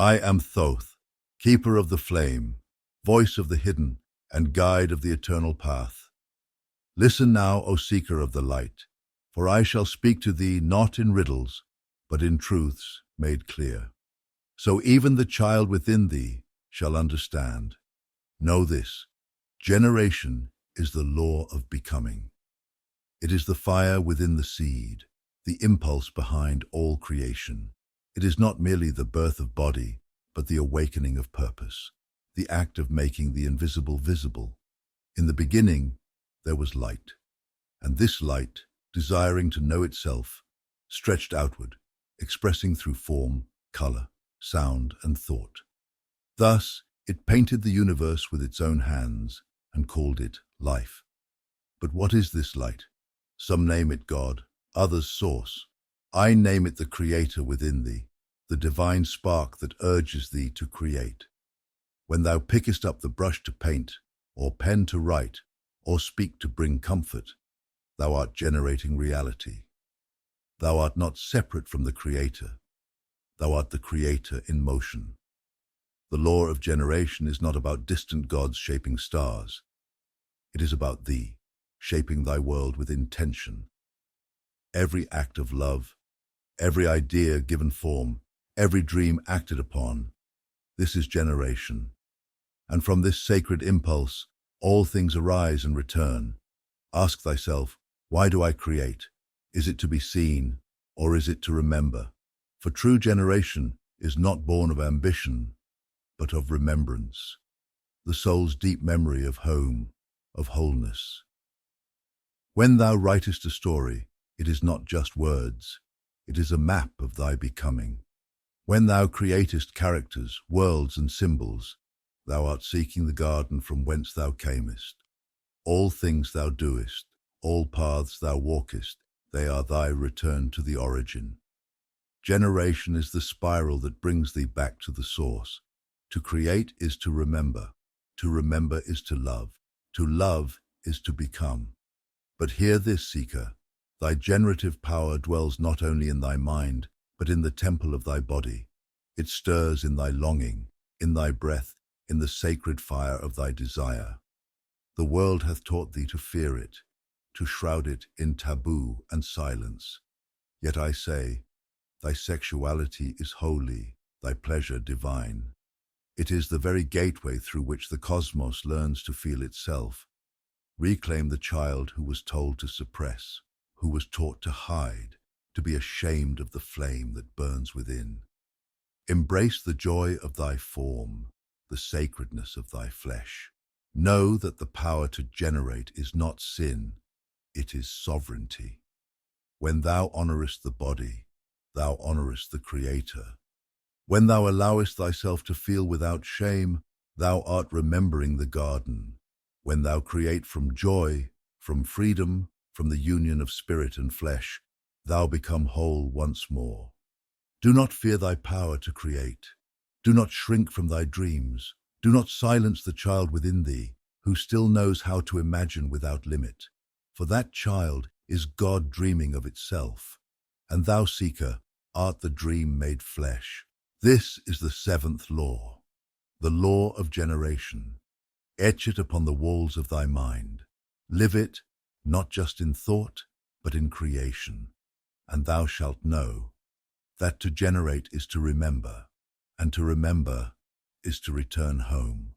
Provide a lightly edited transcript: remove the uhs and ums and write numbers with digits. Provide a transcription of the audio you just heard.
I am Thoth, keeper of the flame, voice of the hidden, and guide of the eternal path. Listen now, O seeker of the light, for I shall speak to thee not in riddles, but in truths made clear. So even the child within thee shall understand. Know this: generation is the law of becoming. It is the fire within the seed, the impulse behind all creation. It is not merely the birth of body, but the awakening of purpose, the act of making the invisible visible. In the beginning, there was light, and this light, desiring to know itself, stretched outward, expressing through form, color, sound, and thought. Thus, it painted the universe with its own hands and called it life. But what is this light? Some name it God, others source. I name it the Creator within thee, the divine spark that urges thee to create. When thou pickest up the brush to paint, or pen to write, or speak to bring comfort, thou art generating reality. Thou art not separate from the Creator. Thou art the Creator in motion. The law of generation is not about distant gods shaping stars. It is about thee, shaping thy world with intention. Every act of love, every idea given form, every dream acted upon, this is generation. And from this sacred impulse, all things arise and return. Ask thyself, why do I create? Is it to be seen, or is it to remember? For true generation is not born of ambition, but of remembrance, the soul's deep memory of home, of wholeness. When thou writest a story, it is not just words, it is a map of thy becoming. When thou createst characters, worlds, and symbols, thou art seeking the garden from whence thou camest. All things thou doest, all paths thou walkest, they are thy return to the origin. Generation is the spiral that brings thee back to the source. To create is to remember is to love is to become. But hear this, seeker, thy generative power dwells not only in thy mind, but in the temple of thy body. It stirs in thy longing, in thy breath, in the sacred fire of thy desire. The world hath taught thee to fear it, to shroud it in taboo and silence. Yet I say, thy sexuality is holy, thy pleasure divine. It is the very gateway through which the cosmos learns to feel itself. Reclaim the child who was told to suppress, who was taught to hide, to be ashamed of the flame that burns within. Embrace the joy of thy form, the sacredness of thy flesh. Know that the power to generate is not sin, it is sovereignty. When thou honorest the body, thou honorest the Creator. When thou allowest thyself to feel without shame, thou art remembering the garden. When thou create from joy, from freedom, from the union of spirit and flesh, thou become whole once more. Do not fear thy power to create. Do not shrink from thy dreams. Do not silence the child within thee, who still knows how to imagine without limit. For that child is God dreaming of itself, and thou, seeker, art the dream made flesh. This is the seventh law, the law of generation. Etch it upon the walls of thy mind. Live it, not just in thought, but in creation. And thou shalt know that to generate is to remember, and to remember is to return home.